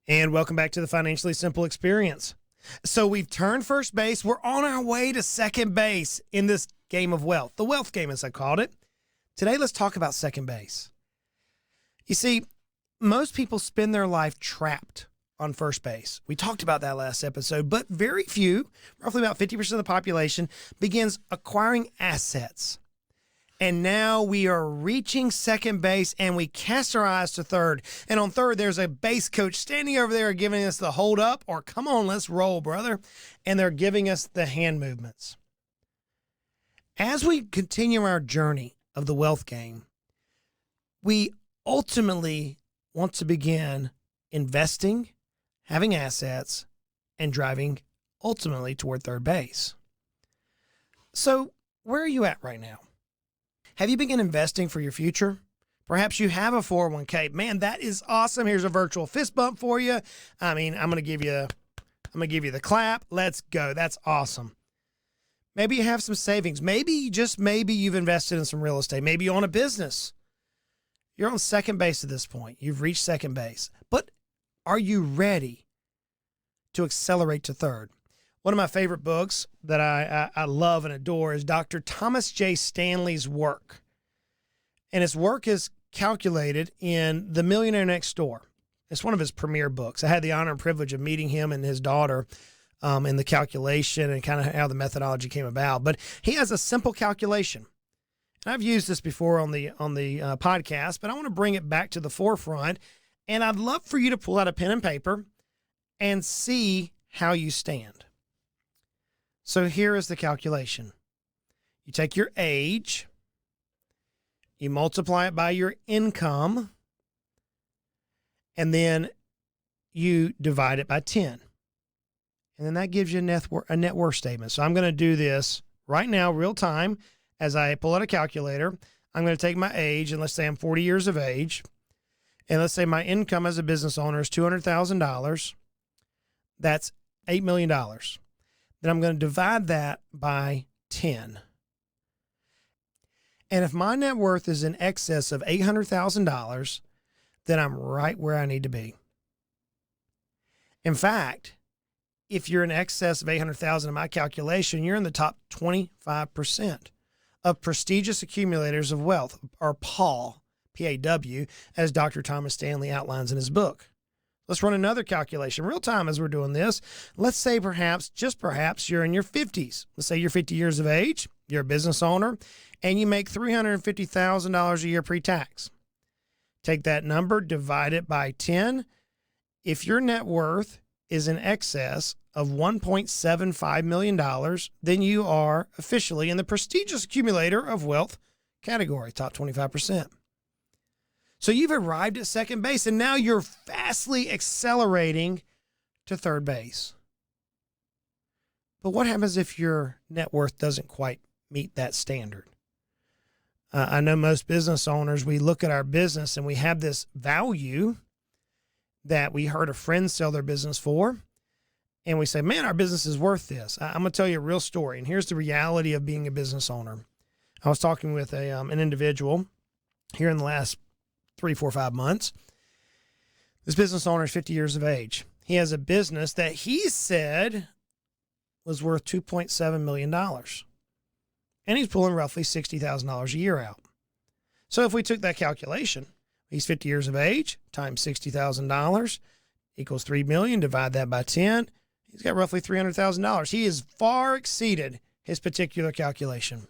And welcome back to the Financially Simple Experience. So we've turned first base. We're on our way to second base in this game of wealth. The wealth game, as I called it. Today, let's talk about second base. You see, most people spend their life trapped on first base. We talked about that last episode, but very few, roughly about 50% of the population, begins acquiring assets. And now we are reaching second base and we cast our eyes to third. And on third, there's a base coach standing over there giving us the hold up or come on, let's roll, brother. And they're giving us the hand movements. As we continue our journey of the wealth game, we ultimately want to begin investing, having assets, and driving ultimately toward third base. So where are you at right now? Have you begun investing for your future? Perhaps you have a 401k. Man, that is awesome. Here's a virtual fist bump for you. I mean, I'm going to give you the clap. Let's go. That's awesome. Maybe you have some savings. Maybe, just maybe, you've invested in some real estate. Maybe you own a business. You're on second base at this point. You've reached second base. But are you ready to accelerate to third? One of my favorite books that I love and adore is Dr. Thomas J. Stanley's work. And his work is calculated in The Millionaire Next Door. It's one of his premier books. I had the honor and privilege of meeting him and his daughter in the calculation and kind of how the methodology came about. But he has a simple calculation. And I've used this before on the podcast, but I want to bring it back to the forefront. And I'd love for you to pull out a pen and paper and see how you stand. So here is the calculation. You take your age, you multiply it by your income, and then you divide it by 10. And then that gives you a net worth statement. So I'm going to do this right now, real time, as I pull out a calculator. I'm going to take my age, and let's say I'm 40 years of age, and let's say my income as a business owner is $200,000. That's $8 million. Then I'm going to divide that by 10. And if my net worth is in excess of $800,000, then I'm right where I need to be. In fact, if you're in excess of $800,000 in my calculation, you're in the top 25% of prestigious accumulators of wealth, or PAW, P-A-W, as Dr. Thomas Stanley outlines in his book. Let's run another calculation real time as we're doing this. Let's say perhaps, just perhaps, you're in your 50s. Let's say you're 50 years of age, you're a business owner, and you make $350,000 a year pre-tax. Take that number, divide it by 10. If your net worth is in excess of $1.75 million, then you are officially in the prestigious accumulator of wealth category, top 25%. So you've arrived at second base, and now you're fastly accelerating to third base. But what happens if your net worth doesn't quite meet that standard? I know most business owners, we look at our business and we have this value that we heard a friend sell their business for, and we say, man, our business is worth this. I'm going to tell you a real story, and here's the reality of being a business owner. I was talking with an individual here in the last 3, 4, 5 months. This business owner is 50 years of age. He has a business that he said was worth $2.7 million. And he's pulling roughly $60,000 a year out. So if we took that calculation, he's 50 years of age times $60,000 equals $3 million. Divide that by 10. He's got roughly $300,000. He has far exceeded his particular calculation.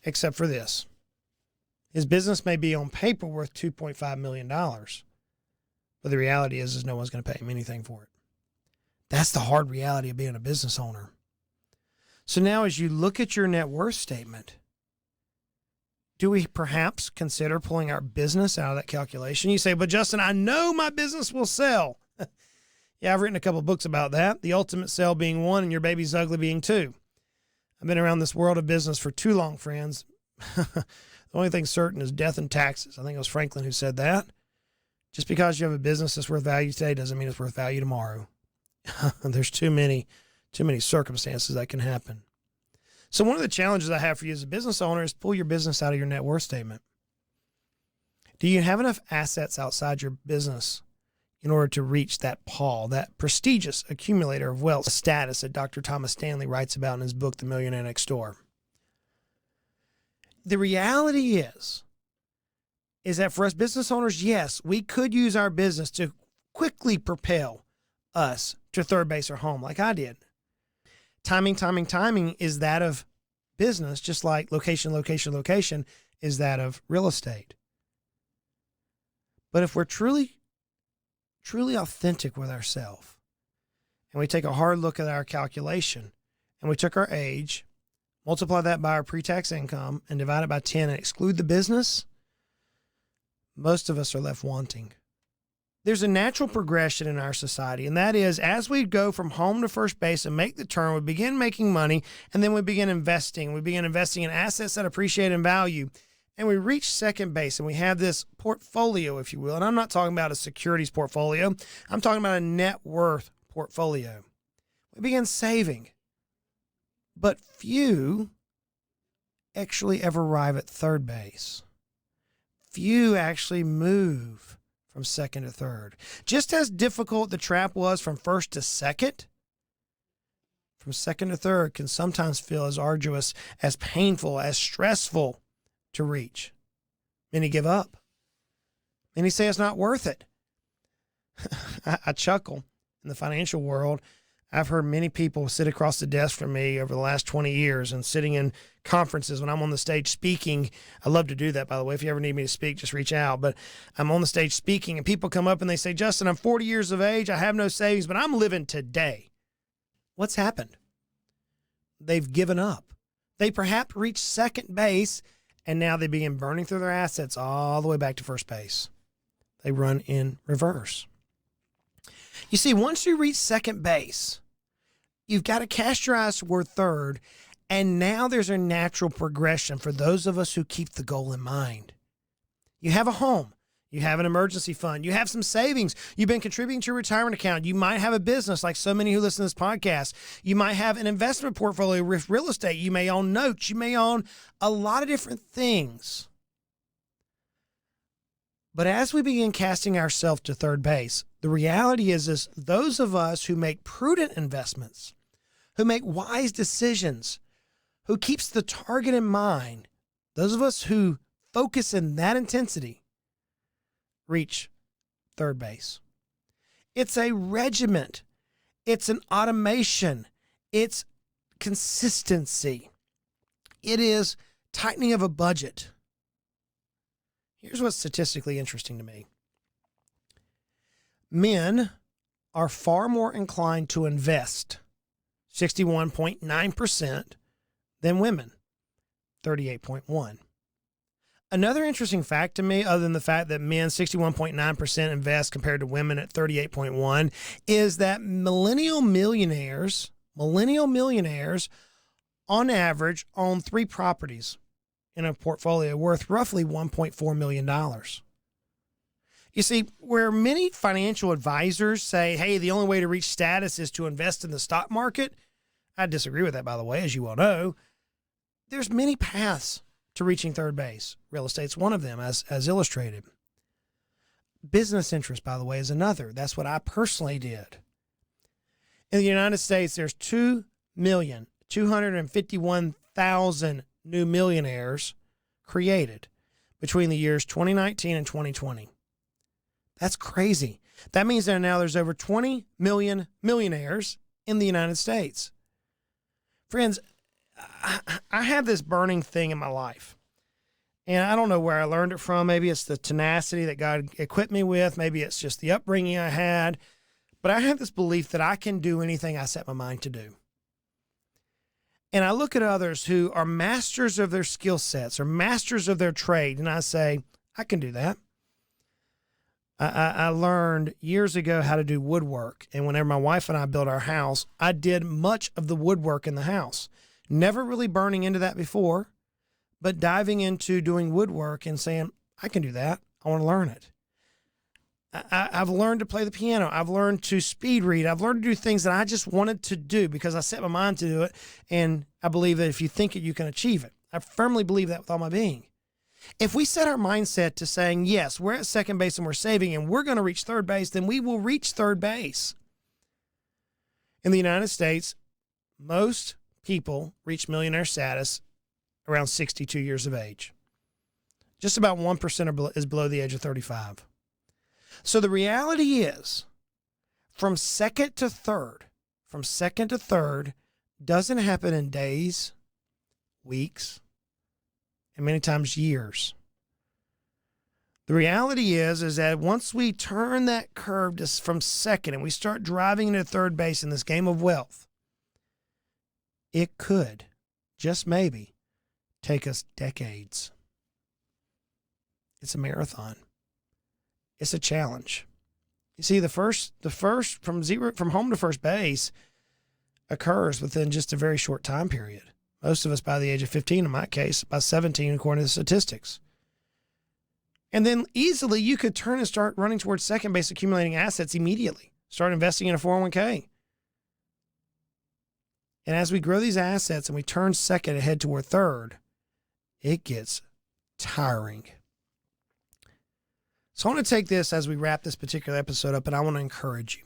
Except for this. His business may be on paper worth $2.5 million, but the reality is no one's going to pay him anything for it. That's the hard reality of being a business owner. So now as you look at your net worth statement, do we perhaps consider pulling our business out of that calculation? You say, but Justin, I know my business will sell. Yeah, I've written a couple of books about that. The ultimate sell being 1 and your baby's ugly being 2. I've been around this world of business for too long, friends. The only thing certain is death and taxes. I think it was Franklin who said that. Just because you have a business that's worth value today doesn't mean it's worth value tomorrow. There's too many circumstances that can happen. So one of the challenges I have for you as a business owner is pull your business out of your net worth statement. Do you have enough assets outside your business in order to reach that PAW, that prestigious accumulator of wealth status that Dr. Thomas Stanley writes about in his book, The Millionaire Next Door. The reality is that for us business owners, yes, we could use our business to quickly propel us to third base or home like I did. Timing is that of business, just like location is that of real estate. But if we're truly authentic with ourselves, and we take a hard look at our calculation, and we took our age, multiply that by our pre-tax income, and divide it by 10 and exclude the business, most of us are left wanting. There's a natural progression in our society, and that is as we go from home to first base and make the turn, we begin making money, and then we begin investing. We begin investing in assets that appreciate in value, and we reach second base, and we have this portfolio, if you will. And I'm not talking about a securities portfolio. I'm talking about a net worth portfolio. We begin saving, but few actually ever arrive at third base. Few actually move from second to third. Just as difficult the trap was from first to second, from second to third can sometimes feel as arduous, as painful, as stressful to reach. Many give up. Many say it's not worth it. I chuckle. In the financial world, I've heard many people sit across the desk from me over the last 20 years and sitting in conferences when I'm on the stage speaking. I love to do that, by the way. If you ever need me to speak, just reach out. But I'm on the stage speaking, and people come up and they say, Justin, I'm 40 years of age. I have no savings, but I'm living today. What's happened? They've given up. They perhaps reached second base, and now they begin burning through their assets all the way back to first base. They run in reverse. You see, once you reach second base, you've got to cast your eyes toward third, and now there's a natural progression for those of us who keep the goal in mind. You have a home. You have an emergency fund. You have some savings. You've been contributing to your retirement account. You might have a business like so many who listen to this podcast. You might have an investment portfolio with real estate. You may own notes. You may own a lot of different things. But as we begin casting ourselves to third base, the reality is those of us who make prudent investments, who make wise decisions, who keeps the target in mind, those of us who focus in that intensity, reach third base. It's a regiment. It's an automation. It's consistency. It is tightening of a budget. Here's what's statistically interesting to me. Men are far more inclined to invest, 61.9%, than women, 38.1%. Another interesting fact to me, other than the fact that men 61.9% invest compared to women at 38.1%, is that millennial millionaires on average own 3 properties in a portfolio worth roughly $1.4 million. You see, where many financial advisors say, hey, the only way to reach status is to invest in the stock market, I disagree with that, by the way, as you well know. There's many paths to reaching third base. Real estate's one of them, as illustrated. Business interest, by the way, is another. That's what I personally did. In the United States, there's 2,251,000 new millionaires created between the years 2019 and 2020. That's crazy. That means that now there's over 20 million millionaires in the United States. Friends, I have this burning thing in my life, and I don't know where I learned it from. Maybe it's the tenacity that God equipped me with. Maybe it's just the upbringing I had. But I have this belief that I can do anything I set my mind to do. And I look at others who are masters of their skill sets or masters of their trade, and I say, I can do that. I learned years ago how to do woodwork, and whenever my wife and I built our house, I did much of the woodwork in the house. Never really burning into that before, but diving into doing woodwork and saying, I can do that. I want to learn it. I've learned to play the piano. I've learned to speed read. I've learned to do things that I just wanted to do because I set my mind to do it. And I believe that if you think it, you can achieve it. I firmly believe that with all my being. If we set our mindset to saying, yes, we're at second base and we're saving and we're going to reach third base, then we will reach third base. In the United States, most people reach millionaire status around 62 years of age. Just about 1% is below the age of 35. So the reality is, from second to third doesn't happen in days, weeks, and many times years. The reality is that once we turn that curve from second and we start driving into third base in this game of wealth, it could, just maybe, take us decades. It's a marathon. It's a challenge. You see, the first from home to first base occurs within just a very short time period. Most of us by the age of 15, in my case, by 17, according to the statistics. And then easily you could turn and start running towards second base, accumulating assets immediately. Start investing in a 401k. And as we grow these assets and we turn second and head toward third, it gets tiring. So I want to take this as we wrap this particular episode up, and I want to encourage you.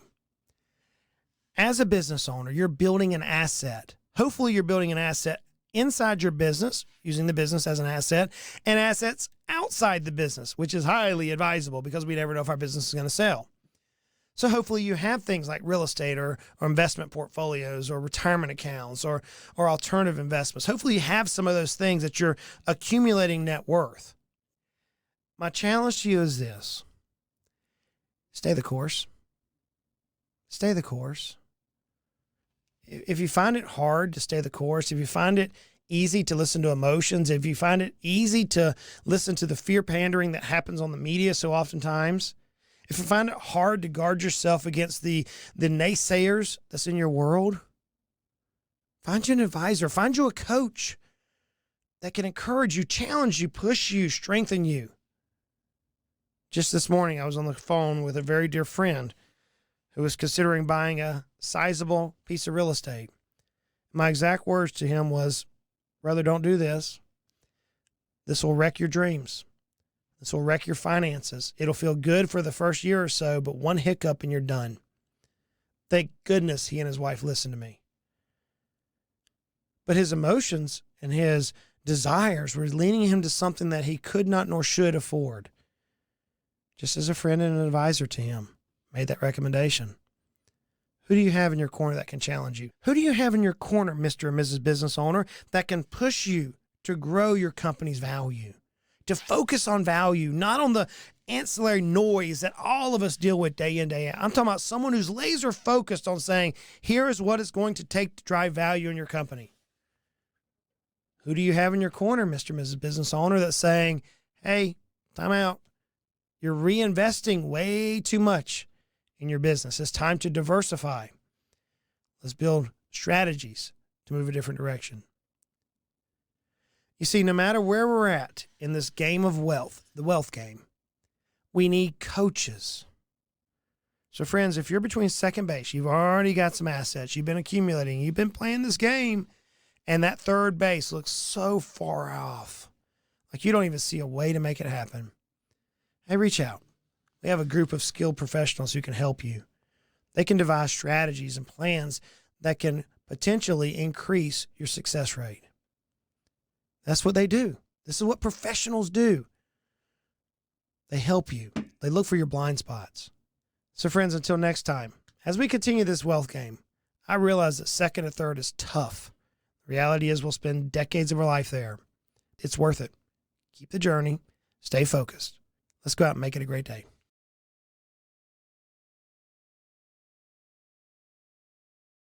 As a business owner, you're building an asset. Hopefully you're building an asset inside your business, using the business as an asset, and assets outside the business, which is highly advisable because we never know if our business is going to sell. So hopefully you have things like real estate or investment portfolios or retirement accounts or alternative investments. Hopefully you have some of those things that you're accumulating net worth. My challenge to you is this. Stay the course. Stay the course. If you find it hard to stay the course, if you find it easy to listen to emotions, if you find it easy to listen to the fear pandering that happens on the media so oftentimes, if you find it hard to guard yourself against the naysayers that's in your world, find you an advisor, find you a coach that can encourage you, challenge you, push you, strengthen you. Just this morning, I was on the phone with a very dear friend who was considering buying a sizable piece of real estate. My exact words to him was, brother, don't do this. This will wreck your dreams. This will wreck your finances. It'll feel good for the first year or so, but one hiccup and you're done. Thank goodness he and his wife listened to me. But his emotions and his desires were leading him to something that he could not nor should afford. Just as a friend and an advisor to him made that recommendation. Who do you have in your corner that can challenge you? Who do you have in your corner, Mr. and Mrs. Business Owner, that can push you to grow your company's value? To focus on value, not on the ancillary noise that all of us deal with day in, day out. I'm talking about someone who's laser focused on saying, here is what it's going to take to drive value in your company. Who do you have in your corner, Mr. and Mrs. Business Owner, that's saying, hey, time out. You're reinvesting way too much in your business. It's time to diversify. Let's build strategies to move a different direction. You see, no matter where we're at in this game of wealth, the wealth game, we need coaches. So friends, if you're between second base, you've already got some assets, you've been accumulating, you've been playing this game, and that third base looks so far off, like you don't even see a way to make it happen. Hey, reach out. We have a group of skilled professionals who can help you. They can devise strategies and plans that can potentially increase your success rate. That's what they do. This is what professionals do. They help you. They look for your blind spots. So friends, until next time, as we continue this wealth game, I realize that second and third is tough. The reality is we'll spend decades of our life there. It's worth it. Keep the journey. Stay focused. Let's go out and make it a great day.